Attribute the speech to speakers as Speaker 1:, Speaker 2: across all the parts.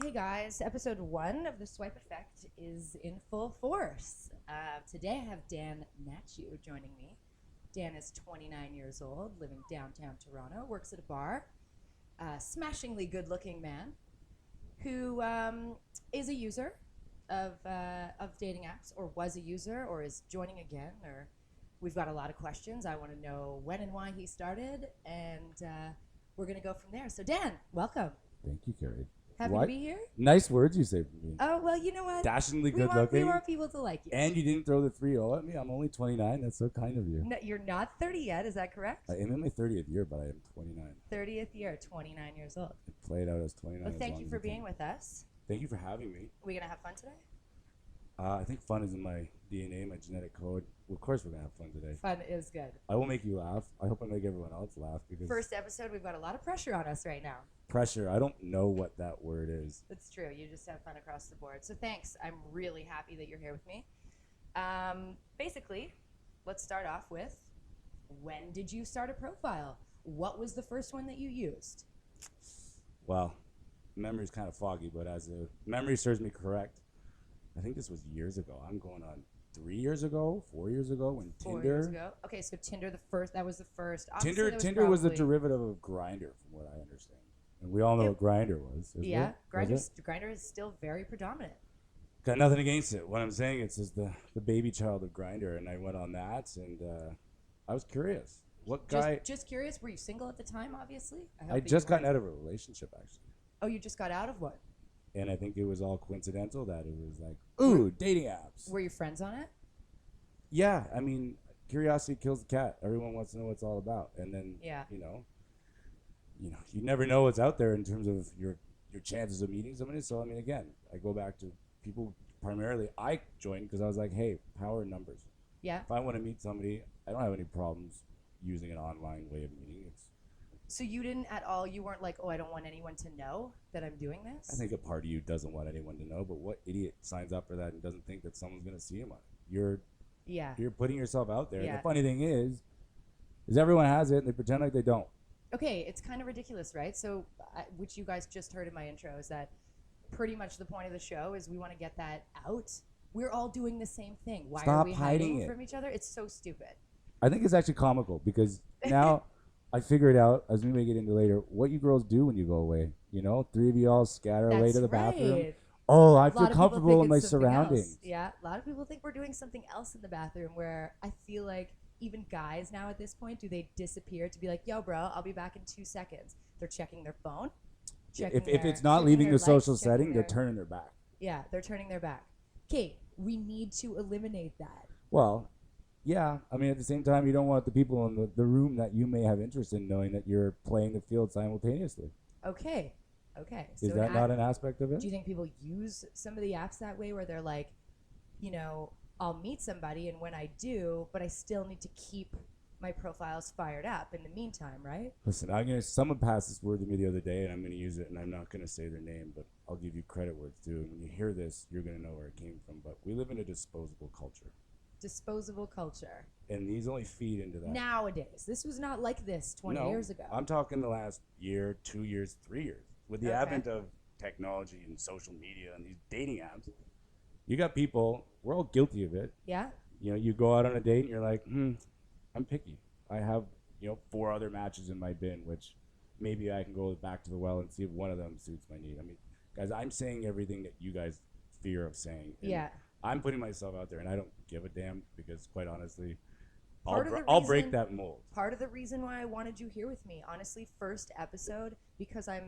Speaker 1: Hey guys, episode 1 of the Swipe Effect is in full force. Today I have Hnatiew joining me. Dan is 29 years old, living downtown Toronto, works at a bar, smashingly good-looking man who is a user of dating apps, or was a user, or is joining again, or we've got a lot of questions. I want to know when and why he started, and we're going to go from there. So Dan, welcome.
Speaker 2: Thank you, Carrie.
Speaker 1: Happy to be here.
Speaker 2: Nice words you say for me.
Speaker 1: Oh, well, you know what?
Speaker 2: Dashingly
Speaker 1: We
Speaker 2: good-looking.
Speaker 1: want people to like you.
Speaker 2: And you didn't throw the 3-0 at me. I'm only 29. That's so kind of you.
Speaker 1: No, you're not 30 yet, is that correct?
Speaker 2: I am in my 30th year, but I am 29.
Speaker 1: 30th year, 29 years old.
Speaker 2: I played out as 29.
Speaker 1: Well, thank you for being with us.
Speaker 2: Thank you for having me.
Speaker 1: Are we going to have fun today?
Speaker 2: I think fun is in my DNA, my genetic code. Well, of course we're going to have fun today.
Speaker 1: Fun is good.
Speaker 2: I will make you laugh. I hope I make everyone else laugh. Because
Speaker 1: First episode, we've got a lot of pressure on us right now.
Speaker 2: Pressure. I don't know what that word is.
Speaker 1: It's true. You just have fun across the board. So thanks. I'm really happy that you're here with me. Basically, let's start off with, when did you start a profile? What was the first one that you used?
Speaker 2: Well, memory's kind of foggy, but as a memory serves me correct, I think this was years ago. I'm going on 3 years ago, 4 years ago, when
Speaker 1: 4
Speaker 2: Tinder.
Speaker 1: years ago. Okay, so Tinder, that was the first. Obviously,
Speaker 2: Tinder was the derivative of Grindr, from what I understand. And we all know what Grindr was.
Speaker 1: Yeah, Grindr is still very predominant.
Speaker 2: Got nothing against it. What I'm saying is the baby child of Grindr, and I went on that, and I was curious. What guy?
Speaker 1: Just curious. Were you single at the time? Obviously.
Speaker 2: I just gotten out of a relationship, actually.
Speaker 1: Oh, you just got out of one?
Speaker 2: And I think it was all coincidental that it was like, ooh, dating apps.
Speaker 1: Were you friends on it?
Speaker 2: Yeah, I mean, curiosity kills the cat. Everyone wants to know what it's all about, and then you never know what's out there in terms of your chances of meeting somebody. So I mean, again, I go back to people primarily. I joined because I was like, hey, power in numbers.
Speaker 1: Yeah.
Speaker 2: If I want to meet somebody, I don't have any problems using an online way of meeting.
Speaker 1: So you didn't at all. You weren't like, oh, I don't want anyone to know that I'm doing this.
Speaker 2: I think a part of you doesn't want anyone to know, but what idiot signs up for that and doesn't think that someone's going to see him on it? You're putting yourself out there.
Speaker 1: Yeah.
Speaker 2: The funny thing is everyone has it and they pretend like they don't.
Speaker 1: Okay, it's kind of ridiculous, right? So, which you guys just heard in my intro, is that pretty much the point of the show is we want to get that out. We're all doing the same thing. Why are we hiding from each other? It's so stupid.
Speaker 2: I think it's actually comical because now I figured out, as we may get into later, what you girls do when you go away. You know, 3 of you all scatter away to the bathroom. Oh, I feel comfortable in my surroundings.
Speaker 1: Yeah, a lot of people think we're doing something else in the bathroom, where I feel like even guys now at this point, do they disappear to be like, yo, bro, I'll be back in 2 seconds. They're checking their phone.
Speaker 2: If it's not leaving the social setting, they're turning their back.
Speaker 1: Yeah, they're turning their back. Okay, we need to eliminate that.
Speaker 2: Well, yeah. I mean, at the same time, you don't want the people in the room that you may have interest in knowing that you're playing the field simultaneously.
Speaker 1: Okay.
Speaker 2: Is that not an aspect of it?
Speaker 1: Do you think people use some of the apps that way, where they're like, you know, I'll meet somebody, and when I do, but I still need to keep my profiles fired up in the meantime, right?
Speaker 2: Listen, someone passed this word to me the other day, and I'm going to use it, and I'm not going to say their name, but I'll give you credit where it's due. And when you hear this, you're going to know where it came from. But we live in a disposable culture.
Speaker 1: Disposable culture.
Speaker 2: And these only feed into that.
Speaker 1: Nowadays. This was not like this 20 years ago.
Speaker 2: I'm talking the last year, 2 years, 3 years. With the advent of technology and social media and these dating apps, you got people, we're all guilty of it.
Speaker 1: Yeah.
Speaker 2: You know, you go out on a date and you're like, I'm picky. I have, 4 other matches in my bin, which maybe I can go back to the well and see if one of them suits my need. I mean, guys, I'm saying everything that you guys fear of saying.
Speaker 1: Yeah.
Speaker 2: I'm putting myself out there, and I don't give a damn because, quite honestly, I'll break that mold.
Speaker 1: Part of the reason why I wanted you here with me, honestly, first episode, because I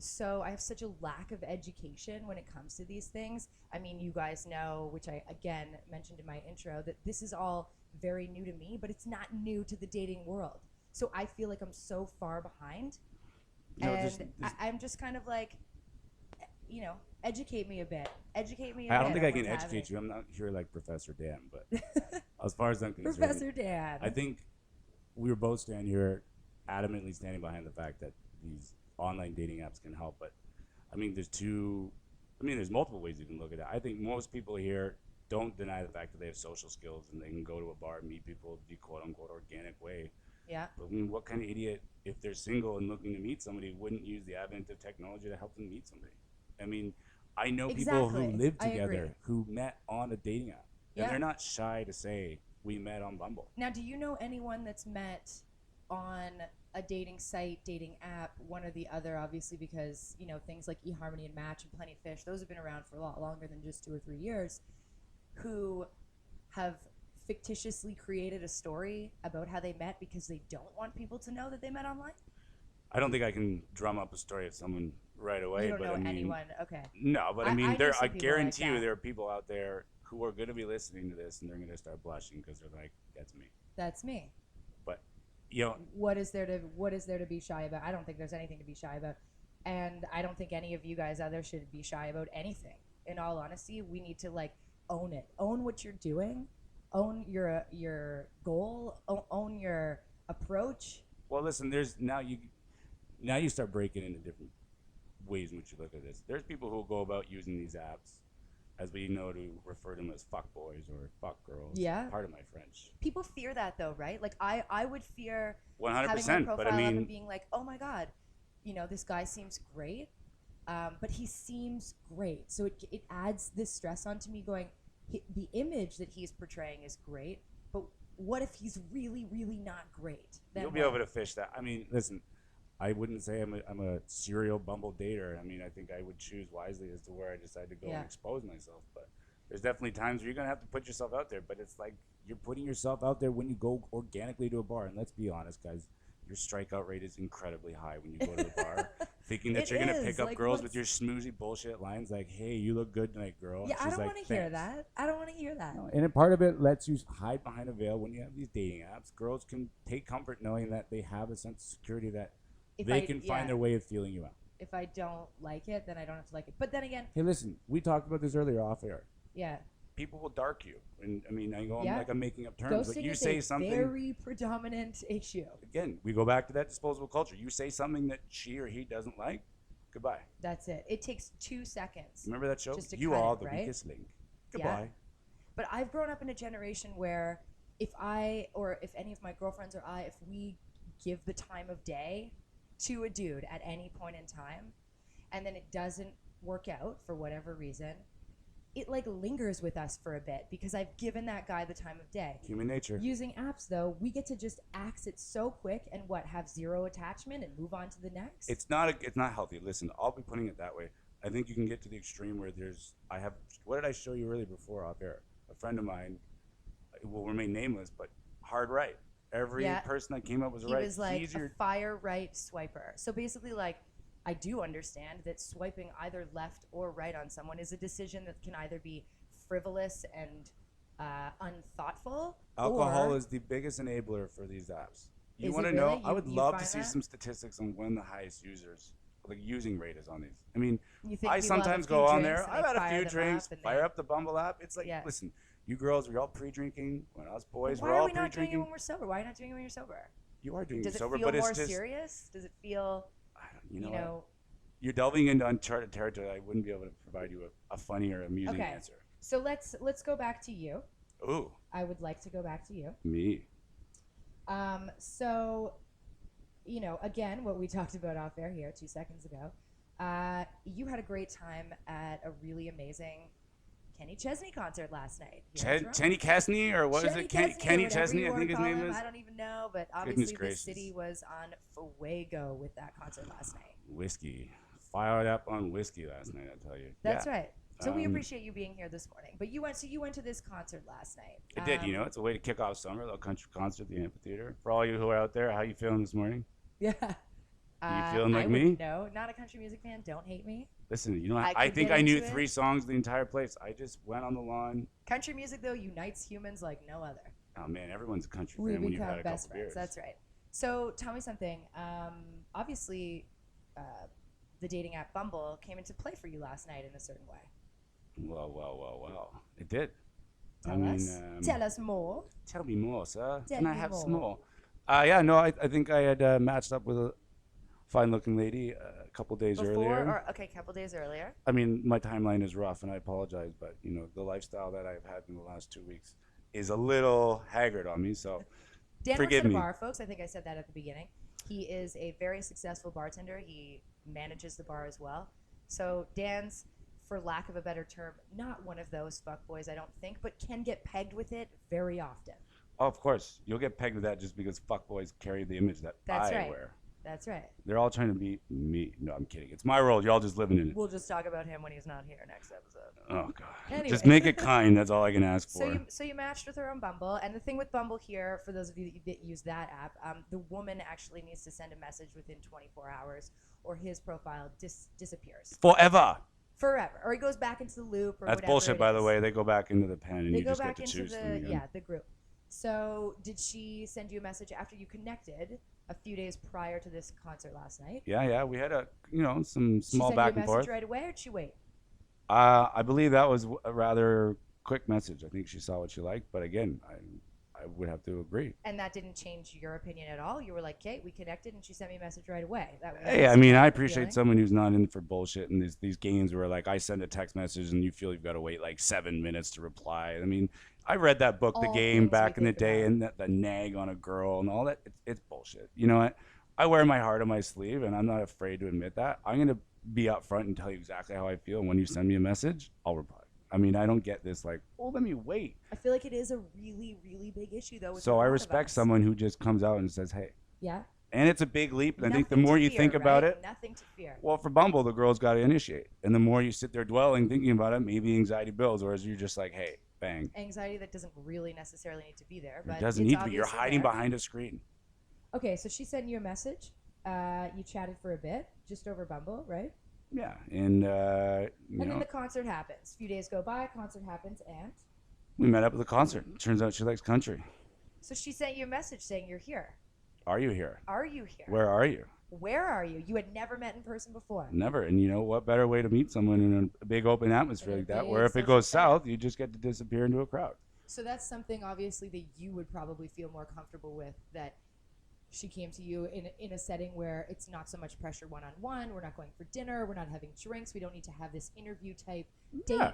Speaker 1: have such a lack of education when it comes to these things. I mean, you guys know, which I, again, mentioned in my intro, that this is all very new to me, but it's not new to the dating world. So I feel like I'm so far behind. I'm just kind of like, educate me a bit.
Speaker 2: I don't think I can educate you. I'm not here like Professor Dan, but as far as I'm concerned,
Speaker 1: Professor Dan.
Speaker 2: I think we were both standing here adamantly standing behind the fact that these online dating apps can help. But I mean, there's multiple ways you can look at it. I think most people here don't deny the fact that they have social skills and they can go to a bar and meet people the quote unquote organic way.
Speaker 1: Yeah.
Speaker 2: But I mean, what kind of idiot, if they're single and looking to meet somebody, wouldn't use the advent of technology to help them meet somebody? I mean, I know people who
Speaker 1: Exactly.
Speaker 2: live
Speaker 1: I agree.
Speaker 2: together who met on a dating app, and
Speaker 1: Yeah.
Speaker 2: they're not shy to say we met on Bumble.
Speaker 1: Now, do you know anyone that's met on a dating site, dating app, one or the other, obviously, because, things like eHarmony and Match and Plenty of Fish, those have been around for a lot longer than just 2 or 3 years, who have fictitiously created a story about how they met because they don't want people to know that they met online?
Speaker 2: I don't think I can drum up a story of someone right away.
Speaker 1: You don't
Speaker 2: but
Speaker 1: know
Speaker 2: I mean,
Speaker 1: anyone. Okay.
Speaker 2: No, but I mean,
Speaker 1: I know
Speaker 2: there.
Speaker 1: some
Speaker 2: I
Speaker 1: people like
Speaker 2: guarantee you,
Speaker 1: that.
Speaker 2: there are people out there who are going to be listening to this, and they're going to start blushing because they're like, "That's me."
Speaker 1: That's me.
Speaker 2: But you know,
Speaker 1: What is there to be shy about? I don't think there's anything to be shy about. And I don't think any of you guys out there should be shy about anything. In all honesty, we need to own it. Own what you're doing. Own your goal. Own your approach.
Speaker 2: well, listen. There's now you start breaking into different ways in which you look at this. There's people who go about using these apps, as we know, to refer to them as fuck boys or fuck girls.
Speaker 1: Yeah.
Speaker 2: Pardon my French.
Speaker 1: People fear that though, right? Like I would fear
Speaker 2: 100%.
Speaker 1: having my profile
Speaker 2: But I
Speaker 1: up
Speaker 2: mean,
Speaker 1: and being like, oh my god, this guy seems great, but he seems great. So it adds this stress onto me going, the image that he's portraying is great, but what if he's really, really not great? Then
Speaker 2: you'll be able to fish that. I mean, listen, I wouldn't say I'm a serial Bumble dater. I mean, I think I would choose wisely as to where I decide to go and expose myself. But there's definitely times where you're going to have to put yourself out there. But it's like you're putting yourself out there when you go organically to a bar. And let's be honest, guys, your strikeout rate is incredibly high when you go to the bar, thinking that you're going to pick up girls with your schmoozy bullshit lines like, hey, you look good tonight, girl.
Speaker 1: Yeah, I don't
Speaker 2: like,
Speaker 1: want to hear that. I don't want to hear that.
Speaker 2: No, and a part of it lets you hide behind a veil when you have these dating apps. Girls can take comfort knowing that they have a sense of security that they can find their way of feeling you out.
Speaker 1: If I don't like it, then I don't have to like it. But then again,
Speaker 2: hey, listen, we talked about this earlier off air.
Speaker 1: Yeah.
Speaker 2: People will dark you, and I mean, I'm making up terms.
Speaker 1: Ghosting
Speaker 2: But you
Speaker 1: is
Speaker 2: say
Speaker 1: a
Speaker 2: something.
Speaker 1: very predominant issue.
Speaker 2: Again, we go back to that disposable culture. You say something that she or he doesn't like, goodbye.
Speaker 1: That's it. It takes 2 seconds.
Speaker 2: Remember that show?
Speaker 1: Just to
Speaker 2: You
Speaker 1: cut
Speaker 2: are
Speaker 1: it,
Speaker 2: the
Speaker 1: right?
Speaker 2: weakest link. Goodbye.
Speaker 1: Yeah. But I've grown up in a generation where if any of my girlfriends or if we give the time of day to a dude at any point in time, and then it doesn't work out for whatever reason, it lingers with us for a bit because I've given that guy the time of day.
Speaker 2: Human nature.
Speaker 1: Using apps though, we get to just axe it so quick and have zero attachment and move on to the next.
Speaker 2: It's not healthy. Listen, I'll be putting it that way. I think you can get to the extreme where what did I show you earlier before off air? A friend of mine will remain nameless, but hard right. Every person that came up was right.
Speaker 1: He was like a fire right swiper. So basically, I do understand that swiping either left or right on someone is a decision that can either be frivolous and unthoughtful.
Speaker 2: Alcohol is the biggest enabler for these apps. You want to know? I would love to see some statistics on when the highest using rate is on these. I mean, I sometimes go on there. I've had a few drinks, fire up the Bumble app. It's like, listen, you girls, we're all pre-drinking. When us boys, we're all pre-drinking.
Speaker 1: Why are we not doing it when we're sober? Why are you not doing it when you're sober?
Speaker 2: You are doing it
Speaker 1: sober,
Speaker 2: but it's just...
Speaker 1: Does it feel more serious? Does it feel...
Speaker 2: You know you're delving into uncharted territory. I wouldn't be able to provide you a funny or amusing answer.
Speaker 1: So let's go back to you.
Speaker 2: Ooh.
Speaker 1: I would like to go back to you.
Speaker 2: Me.
Speaker 1: So, again, what we talked about off air here 2 seconds ago, you had a great time at a really amazing Kenny Chesney concert last night.
Speaker 2: Kenny Chesney, or what is it? Kenny Chesney, I think his name is.
Speaker 1: I don't even know, but obviously the city was on fuego with that concert last night.
Speaker 2: Whiskey. Fired up on whiskey last night, I tell you.
Speaker 1: That's right. So we appreciate you being here this morning. But you went to this concert last night.
Speaker 2: I did. It's a way to kick off summer, a little country concert at the amphitheater. For all you who are out there, how you feeling this morning?
Speaker 1: Yeah.
Speaker 2: You feeling like me?
Speaker 1: No, not a country music fan. Don't hate me.
Speaker 2: Listen, I think I knew 3 songs the entire place. I just went on the lawn.
Speaker 1: Country music, though, unites humans like no other.
Speaker 2: Oh, man, everyone's a country fan when you've had a couple beers.
Speaker 1: That's right. So tell me something. Obviously, the dating app Bumble came into play for you last night in a certain way.
Speaker 2: Well. It did.
Speaker 1: Tell us more.
Speaker 2: Tell me more, sir. Can I have some more? I think I had matched up with a fine-looking lady a couple days earlier.
Speaker 1: A couple days earlier.
Speaker 2: I mean, my timeline is rough, and I apologize, but the lifestyle that I've had in the last 2 weeks is a little haggard on me. So,
Speaker 1: Dan
Speaker 2: forgive
Speaker 1: works
Speaker 2: me.
Speaker 1: at a bar, folks. I think I said that at the beginning. He is a very successful bartender. He manages the bar as well. So Dan's, for lack of a better term, not one of those fuckboys, I don't think, but can get pegged with it very often.
Speaker 2: Oh, of course. You'll get pegged with that just because fuckboys carry the image that
Speaker 1: That's
Speaker 2: I
Speaker 1: right.
Speaker 2: wear.
Speaker 1: That's right.
Speaker 2: They're all trying to be me. No, I'm kidding. It's my world. Y'all just living in it.
Speaker 1: We'll just talk about him when he's not here next episode.
Speaker 2: Oh, God.
Speaker 1: Anyway.
Speaker 2: Just make it kind. That's all I can ask for.
Speaker 1: So you matched with her on Bumble, and the thing with Bumble here, for those of you that use that app, the woman actually needs to send a message within 24 hours, or his profile disappears
Speaker 2: Forever.
Speaker 1: forever, or he goes back into the loop. Or
Speaker 2: That's
Speaker 1: whatever
Speaker 2: bullshit,
Speaker 1: it
Speaker 2: by the
Speaker 1: is.
Speaker 2: way. They go back into the pen, and
Speaker 1: They
Speaker 2: you
Speaker 1: go
Speaker 2: just
Speaker 1: back
Speaker 2: get to
Speaker 1: into
Speaker 2: choose them again.
Speaker 1: the group. So did she send you a message after you connected a few days prior to this concert last night?
Speaker 2: Yeah. We had some small
Speaker 1: she
Speaker 2: back
Speaker 1: sent you
Speaker 2: and
Speaker 1: a
Speaker 2: forth.
Speaker 1: message right away, or did she wait?
Speaker 2: I believe that was a rather quick message. I think she saw what she liked, but again, I would have to agree.
Speaker 1: And that didn't change your opinion at all? You were like, Kate, we connected, and she sent me a message right away.
Speaker 2: Hey, I mean, I appreciate someone who's not in for bullshit and these games where, like, I send a text message and you feel you've got to wait, like, 7 minutes to reply. I mean, I read that book, The
Speaker 1: All
Speaker 2: Game,
Speaker 1: things
Speaker 2: back
Speaker 1: we
Speaker 2: in the
Speaker 1: think
Speaker 2: day,
Speaker 1: about.
Speaker 2: and the nag on a girl and all that. It's bullshit. You know what? I wear my heart on my sleeve, and I'm not afraid to admit that. I'm going to be upfront and tell you exactly how I feel. And when you send me a message, I'll reply. I mean, I don't get this like, oh, let me wait.
Speaker 1: I feel like it is a really, really big issue, though. With
Speaker 2: So
Speaker 1: a
Speaker 2: I
Speaker 1: lot of
Speaker 2: respect
Speaker 1: us.
Speaker 2: someone who just comes out and says, hey.
Speaker 1: Yeah.
Speaker 2: And it's a big leap. And I think the
Speaker 1: Nothing
Speaker 2: more
Speaker 1: to
Speaker 2: you
Speaker 1: fear,
Speaker 2: think about
Speaker 1: right?
Speaker 2: it,
Speaker 1: Nothing to fear.
Speaker 2: well, for Bumble, the girl's got to initiate. And the more you sit there dwelling, thinking about it, maybe anxiety builds. Whereas you're just like, hey, bang.
Speaker 1: Anxiety that doesn't really necessarily need to be there. But
Speaker 2: It doesn't
Speaker 1: it's
Speaker 2: need to be. You're
Speaker 1: obviously
Speaker 2: hiding
Speaker 1: there.
Speaker 2: behind a screen.
Speaker 1: Okay, so she sent you a message. You chatted for a bit, just over Bumble, right?
Speaker 2: Yeah. And,
Speaker 1: And then the concert happens. A few days go by, concert happens, and?
Speaker 2: we met up at the concert. Turns out she likes country.
Speaker 1: So she sent you a message saying you're here.
Speaker 2: Are you here?
Speaker 1: Are you here?
Speaker 2: Where are you?
Speaker 1: Where are you? You had never met in person before.
Speaker 2: Never. And you know what better way to meet someone in a big open atmosphere
Speaker 1: In a
Speaker 2: like that,
Speaker 1: big
Speaker 2: where if it
Speaker 1: social
Speaker 2: goes
Speaker 1: setting.
Speaker 2: south, you just get to disappear into a crowd.
Speaker 1: So that's something, obviously, that you would probably feel more comfortable with, that she came to you in a setting where it's not so much pressure one-on-one. We're not going for dinner. We're not having drinks. We don't need to have this interview type date.
Speaker 2: Yeah.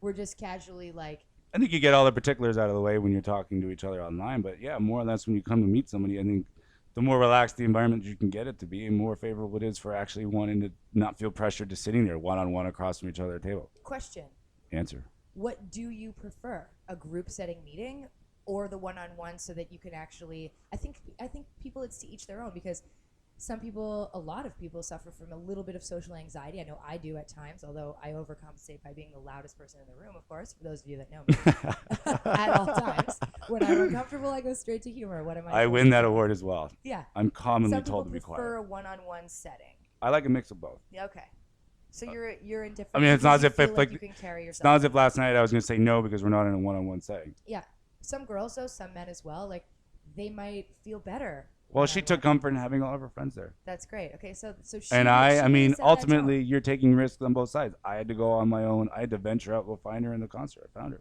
Speaker 1: We're just casually like,
Speaker 2: I think you get all the particulars out of the way when you're talking to each other online. But yeah, more or less when you come to meet somebody, I think the more relaxed the environment you can get it to be, and more favorable it is for actually wanting to not feel pressured to sitting there one-on-one across from each other at a table.
Speaker 1: question,
Speaker 2: Answer.
Speaker 1: what do you prefer? A group setting meeting or the one-on-one, so that you can actually, I think people, it's to each their own, because some people, a lot of people, suffer from a little bit of social anxiety. I know I do at times, although I overcompensate by being the loudest person in the room, of course, for those of you that know me. At all times. When I'm uncomfortable, I go straight to humor. What am I
Speaker 2: I win that award as well.
Speaker 1: Yeah.
Speaker 2: I'm commonly
Speaker 1: Some people
Speaker 2: told to be
Speaker 1: prefer
Speaker 2: quiet.
Speaker 1: a one-on-one setting.
Speaker 2: I like a mix of both.
Speaker 1: Yeah, okay. So you're indifferent.
Speaker 2: I mean, it's not as if
Speaker 1: you feel like
Speaker 2: like
Speaker 1: you can carry
Speaker 2: it's
Speaker 1: yourself.
Speaker 2: not as if last night I was going to say no because we're not in a one-on-one setting.
Speaker 1: Yeah. Some girls, though, some men as well, like, they might feel better.
Speaker 2: Well, she
Speaker 1: one-on-one.
Speaker 2: took comfort in having all of her friends there.
Speaker 1: That's great. Okay, so she.
Speaker 2: And
Speaker 1: she
Speaker 2: I mean,
Speaker 1: set that
Speaker 2: ultimately,
Speaker 1: tone.
Speaker 2: you're taking risks on both sides. I had to go on my own. I had to venture out, go find her in the concert. I found her.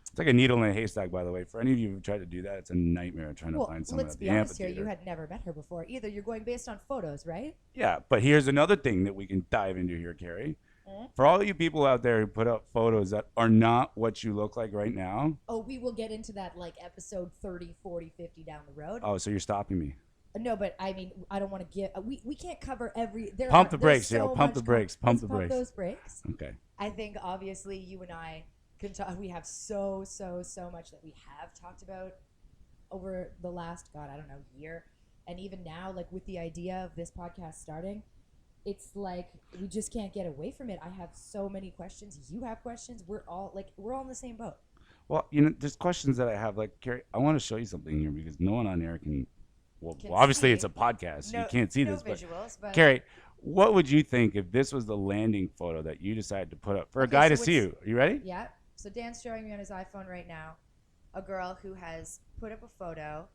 Speaker 2: It's like a needle in a haystack, by the way. For any of you who've tried to do that, it's a nightmare trying to find someone
Speaker 1: let's
Speaker 2: at
Speaker 1: be
Speaker 2: the
Speaker 1: honest here.
Speaker 2: amphitheater.
Speaker 1: You had never met her before either. You're going based on photos, right?
Speaker 2: Yeah, but here's another thing that we can dive into here, Carrie. For all you people out there who put up photos that are not what you look like right now.
Speaker 1: Oh, we will get into that like episode 30, 40, 50 down the road.
Speaker 2: Oh, so you're stopping me.
Speaker 1: No, but I mean, I don't want to get. We can't cover every.
Speaker 2: Pump the
Speaker 1: there's
Speaker 2: brakes,
Speaker 1: so
Speaker 2: yo. Pump
Speaker 1: much
Speaker 2: the brakes. Pump the
Speaker 1: Let's
Speaker 2: brakes.
Speaker 1: Pump those brakes.
Speaker 2: Okay.
Speaker 1: I think obviously you and I can talk. We have so much that we have talked about over the last, God, I don't know, year, and even now, like with the idea of this podcast starting, it's like we just can't get away from it. I have so many questions. You have questions. We're all in the same boat.
Speaker 2: Well, you know, there's questions that I have. Like, Carrie, I want to show you something here because no one on air can. Well,
Speaker 1: Can
Speaker 2: obviously
Speaker 1: see.
Speaker 2: it's a podcast, so you can't see
Speaker 1: no
Speaker 2: this. But
Speaker 1: visuals, but
Speaker 2: Carrie, what would you think if this was the landing photo that you decided to put up for a
Speaker 1: Okay,
Speaker 2: guy
Speaker 1: so
Speaker 2: to see you? Are you ready?
Speaker 1: yeah. So Dan's showing me on his iPhone right now a girl who has put up a photo.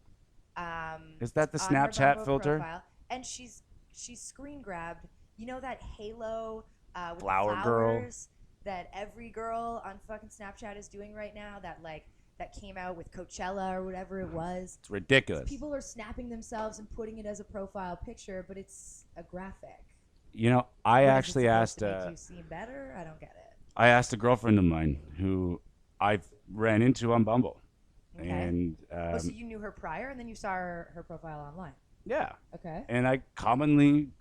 Speaker 2: Is that the
Speaker 1: on her
Speaker 2: Snapchat
Speaker 1: Bumble
Speaker 2: filter?
Speaker 1: profile, and she's screen grabbed. You know that halo with
Speaker 2: Flower
Speaker 1: the
Speaker 2: girl.
Speaker 1: flowers that every girl on fucking Snapchat is doing right now. That came out with Coachella or whatever it was.
Speaker 2: It's ridiculous.
Speaker 1: People are snapping themselves and putting it as a profile picture, but it's a graphic.
Speaker 2: You know, I
Speaker 1: What, is it
Speaker 2: actually
Speaker 1: supposed
Speaker 2: asked.
Speaker 1: to make you seem better? I don't get it.
Speaker 2: I asked a girlfriend of mine who I've ran into on Bumble,
Speaker 1: Okay.
Speaker 2: and
Speaker 1: Oh, so you knew her prior, and then you saw her profile online.
Speaker 2: yeah,
Speaker 1: Okay.
Speaker 2: and I commonly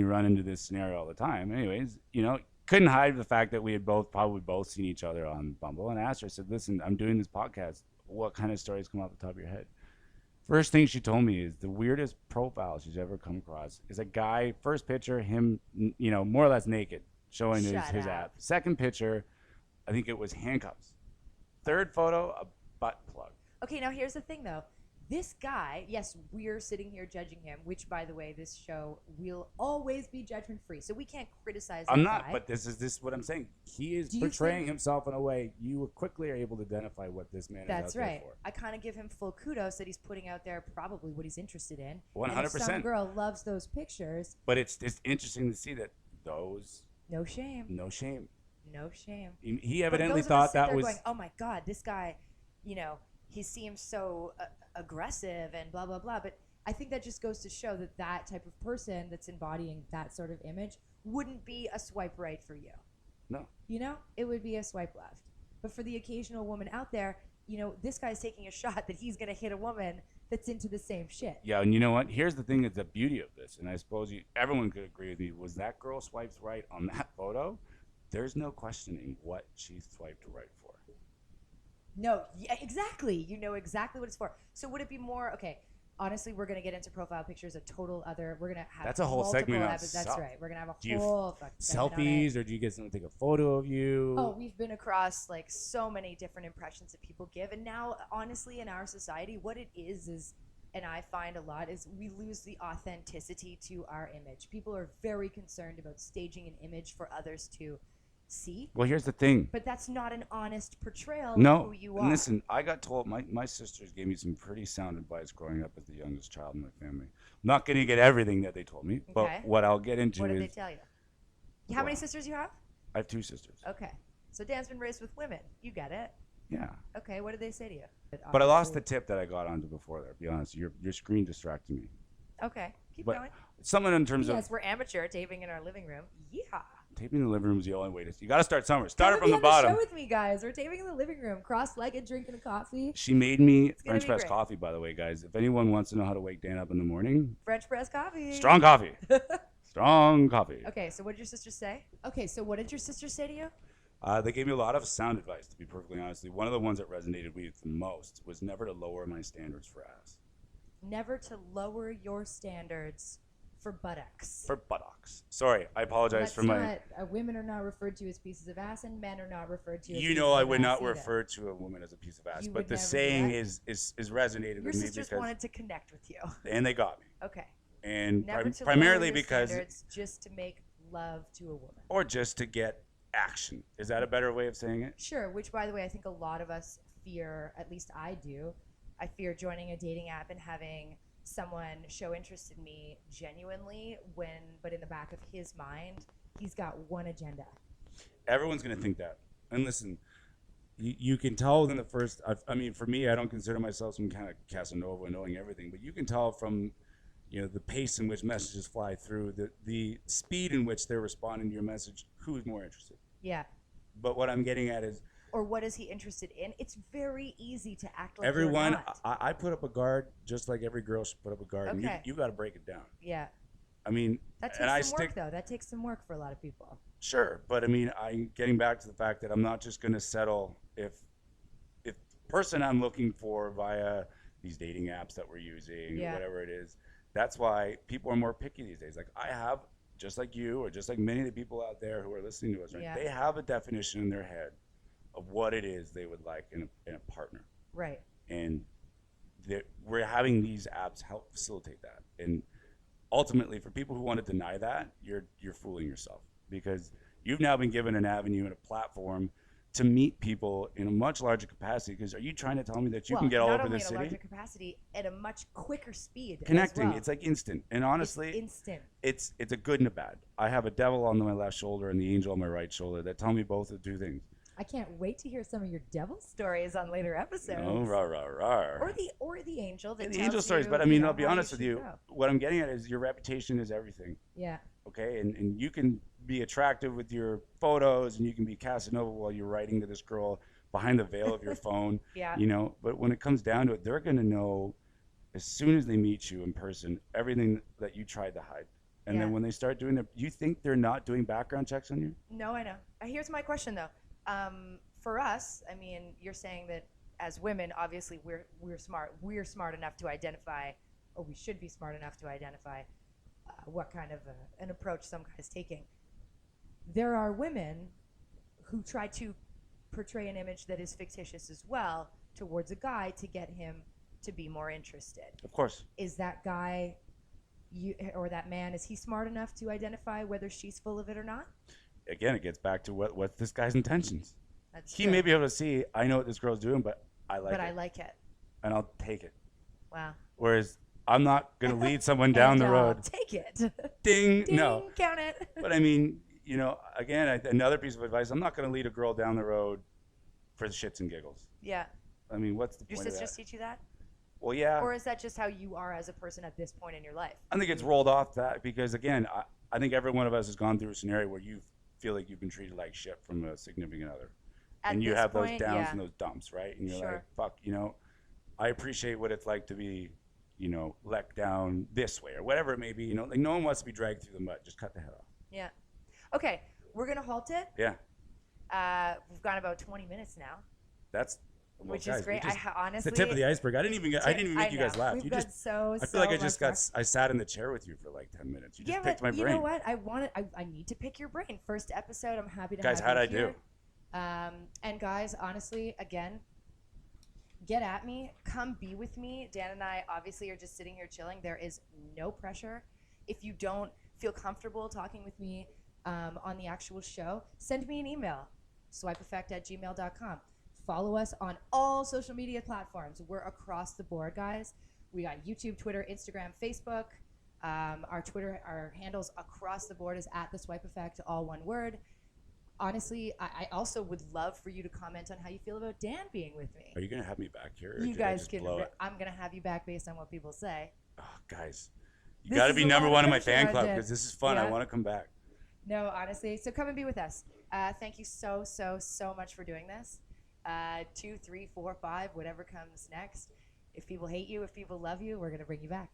Speaker 2: run into this scenario all the time. Anyways, you know, couldn't hide the fact that we had probably both seen each other on Bumble, and I asked her, I said, listen, I'm doing this podcast. What kind of stories come off the top of your head? First thing she told me is the weirdest profile she's ever come across is a guy, first picture, him, more or less naked, showing his app. Second picture, I think it was handcuffs. Third photo, a butt plug.
Speaker 1: Okay, now here's the thing, though. This guy, yes, we're sitting here judging him, which, by the way, this show will always be judgment-free, so we can't criticize
Speaker 2: I'm
Speaker 1: that
Speaker 2: not,
Speaker 1: guy.
Speaker 2: but this is what I'm saying. He is portraying himself in a way you quickly are able to identify what this man is out there
Speaker 1: right.
Speaker 2: for.
Speaker 1: I kind of give him full kudos that he's putting out there probably what he's interested in.
Speaker 2: 100%.
Speaker 1: And if some girl loves those pictures.
Speaker 2: But it's interesting to see that those.
Speaker 1: No shame.
Speaker 2: No shame.
Speaker 1: No shame.
Speaker 2: He evidently thought that was.
Speaker 1: Going, oh my God, this guy, he seems so aggressive and blah, blah, blah. But I think that just goes to show that that type of person that's embodying that sort of image wouldn't be a swipe right for you.
Speaker 2: No.
Speaker 1: It would be a swipe left. But for the occasional woman out there, this guy's taking a shot that he's going to hit a woman that's into the same shit.
Speaker 2: Yeah, and you know what? Here's the thing that's the beauty of this, and I suppose everyone could agree with me, was that girl swipes right on that photo, there's no questioning what she swiped right for.
Speaker 1: No, yeah, exactly. You know exactly what it's for. So would it be more, okay, honestly, we're going to get into profile pictures, we're going to have
Speaker 2: that's a whole segment on
Speaker 1: That's right. We're going to have
Speaker 2: do
Speaker 1: whole
Speaker 2: selfies, or do you get someone to take a photo of you?
Speaker 1: Oh, we've been across like so many different impressions that people give. And now, honestly, in our society, what it is, and I find a lot, is we lose the authenticity to our image. People are very concerned about staging an image for others to see.
Speaker 2: Well, here's the thing.
Speaker 1: But that's not an honest portrayal
Speaker 2: of
Speaker 1: who you
Speaker 2: are.
Speaker 1: are.
Speaker 2: Listen, I got told, my sisters gave me some pretty sound advice growing up as the youngest child in my family. I'm not going to get everything that they told me, but what I'll get into is...
Speaker 1: What did they tell you? How many sisters you have?
Speaker 2: I have 2 sisters.
Speaker 1: Okay. So Dan's been raised with women. You get it.
Speaker 2: Yeah.
Speaker 1: Okay, what did they say to you?
Speaker 2: But I lost the tip that I got onto before there, to be honest. Your screen distracted me.
Speaker 1: Okay, keep going.
Speaker 2: Someone in terms of...
Speaker 1: Yes, we're amateur taping in our living room. Yeehaw.
Speaker 2: Taping in the living room is the only way to... You got to start somewhere. Start it from the bottom.
Speaker 1: Come on the show with me, guys. We're taping in the living room, cross-legged, drinking a coffee.
Speaker 2: She made me French press coffee, by the way, guys. If anyone wants to know how to wake Dan up in the morning...
Speaker 1: French press coffee.
Speaker 2: Strong coffee. Strong coffee.
Speaker 1: Okay, so what did your sister say? Okay, so what did your sister say to you?
Speaker 2: They gave me a lot of sound advice, to be perfectly honest. One of the ones that resonated with the most was never to lower my standards for ass.
Speaker 1: Never to lower your standards for buttocks.
Speaker 2: For buttocks. Sorry, I apologize for my...
Speaker 1: women are not referred to as pieces of ass, and men are not referred to as
Speaker 2: pieces of ass. I would not refer to a woman as a piece of ass, but the saying is resonated with me because... Your
Speaker 1: sisters wanted to connect with you.
Speaker 2: And they got me.
Speaker 1: Okay.
Speaker 2: And
Speaker 1: never to
Speaker 2: primarily
Speaker 1: lower your
Speaker 2: because...
Speaker 1: standards just to make love to a woman.
Speaker 2: Or just to get action. Is that a better way of saying it?
Speaker 1: Sure, which, by the way, I think a lot of us fear, at least I do. I fear joining a dating app and having someone show interest in me genuinely but in the back of his mind, he's got one agenda.
Speaker 2: Everyone's going to think that. And listen, you can tell within the first, for me, I don't consider myself some kind of Casanova knowing everything, but you can tell from, the pace in which messages fly through, the speed in which they're responding to your message, who's more interested.
Speaker 1: Yeah.
Speaker 2: But what I'm getting at is,
Speaker 1: or what is he interested in? It's very easy to act like
Speaker 2: everyone.
Speaker 1: You're not.
Speaker 2: I put up a guard just like every girl should put up a guard.
Speaker 1: Okay.
Speaker 2: And you got to break it down.
Speaker 1: Yeah.
Speaker 2: That
Speaker 1: takes some work, though. That takes some work for a lot of people.
Speaker 2: Sure, but I'm getting back to the fact that I'm not just going to settle if the person I'm looking for via these dating apps that we're using, or whatever it is. That's why people are more picky these days. Like I have, just like you, or just like many of the people out there who are listening to us, right? Yeah. They have a definition in their head of what it is they would like in a partner.
Speaker 1: Right.
Speaker 2: And we're having these apps help facilitate that. And ultimately, for people who want to deny that, you're fooling yourself, because you've now been given an avenue and a platform to meet people in a much larger capacity. Because are you trying to tell me that you can get all over the city?
Speaker 1: Not only in a larger capacity, at a much quicker speed.
Speaker 2: Connecting,
Speaker 1: as well.
Speaker 2: It's like instant. And honestly,
Speaker 1: it's instant.
Speaker 2: It's a good and a bad. I have a devil on my left shoulder and the angel on my right shoulder that tell me both the two things.
Speaker 1: I can't wait to hear some of your devil stories on later episodes.
Speaker 2: Oh, rah, rah, rah.
Speaker 1: Or the angel that
Speaker 2: the angel stories. But I'll be honest with you. What I'm getting at is your reputation is everything.
Speaker 1: Yeah.
Speaker 2: Okay, and you can be attractive with your photos, and you can be Casanova while you're writing to this girl behind the veil of your phone.
Speaker 1: Yeah.
Speaker 2: But when it comes down to it, they're going to know as soon as they meet you in person everything that you tried to hide. And
Speaker 3: Yeah.
Speaker 2: then when they start doing it, you think they're not doing background checks on you?
Speaker 3: No, I know. Here's my question though. For us, I mean, you're saying that as women, obviously we're smart. We're smart enough to identify, or we should be smart enough to identify what kind of an approach some guy is taking. There are women who try to portray an image that is fictitious as well towards a guy to get him to be more interested.
Speaker 2: Of course.
Speaker 3: Is that guy or that man, is he smart enough to identify whether she's full of it or not?
Speaker 2: Again, it gets back to what's this guy's intentions.
Speaker 3: That's
Speaker 2: He
Speaker 3: true.
Speaker 2: may be able to see, I know what this girl's doing, but I like
Speaker 3: But
Speaker 2: it.
Speaker 3: I like it.
Speaker 2: And I'll take it.
Speaker 3: Wow.
Speaker 2: Whereas I'm not going to lead someone down
Speaker 3: And
Speaker 2: the road.
Speaker 3: take it.
Speaker 2: Ding.
Speaker 3: Ding,
Speaker 2: No.
Speaker 3: count it.
Speaker 2: But I mean, you know, again, another piece of advice, I'm not going to lead a girl down the road for the shits and giggles.
Speaker 3: Yeah.
Speaker 2: I mean, what's the
Speaker 3: Your
Speaker 2: point of
Speaker 3: sisters
Speaker 2: that?
Speaker 3: teach you that?
Speaker 2: Well, yeah.
Speaker 3: Or is that just how you are as a person at this point in your life?
Speaker 2: I think it's rolled off that because, again, I think every one of us has gone through a scenario where you feel like you've been treated like shit from a significant other.
Speaker 3: At
Speaker 2: And you
Speaker 3: this
Speaker 2: have
Speaker 3: point,
Speaker 2: those downs
Speaker 3: yeah.
Speaker 2: and those dumps, right? And you're
Speaker 3: Sure.
Speaker 2: like, fuck, you know, I appreciate what it's like to be, you know, let down this way or whatever it may be. You know, like no one wants to be dragged through the mud. Just cut the head off.
Speaker 3: Yeah. Okay, we're going to halt it.
Speaker 2: Yeah.
Speaker 3: We've gone about 20 minutes now,
Speaker 2: That's, well,
Speaker 3: which
Speaker 2: guys,
Speaker 3: is great.
Speaker 2: it's
Speaker 3: Honestly,
Speaker 2: the tip of the iceberg. I didn't even make you guys laugh.
Speaker 3: We've
Speaker 2: You
Speaker 3: got
Speaker 2: just,
Speaker 3: so
Speaker 2: I feel like I
Speaker 3: much
Speaker 2: just
Speaker 3: more.
Speaker 2: I sat in the chair with you for like 10 minutes. You just
Speaker 3: Yeah,
Speaker 2: picked
Speaker 3: but
Speaker 2: my
Speaker 3: you
Speaker 2: brain.
Speaker 3: know what? I need to pick your brain. First episode, I'm happy to
Speaker 2: Guys,
Speaker 3: have
Speaker 2: how'd
Speaker 3: you
Speaker 2: I do?
Speaker 3: here. And guys, honestly, again, get at me. Come be with me. Dan and I obviously are just sitting here chilling. There is no pressure. If you don't feel comfortable talking with me on the actual show, send me an email, swipeeffect@gmail.com. Follow us on all social media platforms. We're across the board, guys. We got YouTube, Twitter, Instagram, Facebook. Our handles across the board is @theswipeeffect, all one word. Honestly, I also would love for you to comment on how you feel about Dan being with me.
Speaker 2: Are you going to have me back here? Or
Speaker 3: You
Speaker 2: did I
Speaker 3: guys
Speaker 2: just
Speaker 3: can.
Speaker 2: blow it?
Speaker 3: I'm gonna have you back based on what people say.
Speaker 2: Oh, guys, you
Speaker 3: This
Speaker 2: got to
Speaker 3: is
Speaker 2: be
Speaker 3: a
Speaker 2: number
Speaker 3: lot of
Speaker 2: one in my
Speaker 3: pressure
Speaker 2: fan
Speaker 3: on
Speaker 2: club
Speaker 3: Dan.
Speaker 2: because this is fun. I
Speaker 3: Yeah.
Speaker 2: want to come back.
Speaker 3: No, honestly. So come and be with us. Thank you so much for doing this. 2, 3, 4, 5, whatever comes next. If people hate you, if people love you, we're gonna bring you back.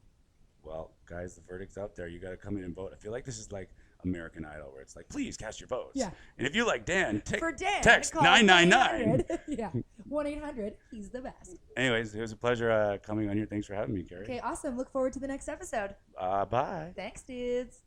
Speaker 2: Well, guys, the verdict's out there. You got to come in and vote. I feel like this is like American Idol, where it's like, please cast your votes.
Speaker 1: Yeah.
Speaker 2: And if you like Dan,
Speaker 3: For Dan,
Speaker 2: text
Speaker 3: call
Speaker 2: 999.
Speaker 1: 1-800. Yeah, 1-800. He's the best.
Speaker 2: Anyways, it was a pleasure coming on here. Thanks for having me, Carrie.
Speaker 1: Okay, awesome. Look forward to the next episode.
Speaker 2: Bye.
Speaker 3: Thanks, dudes.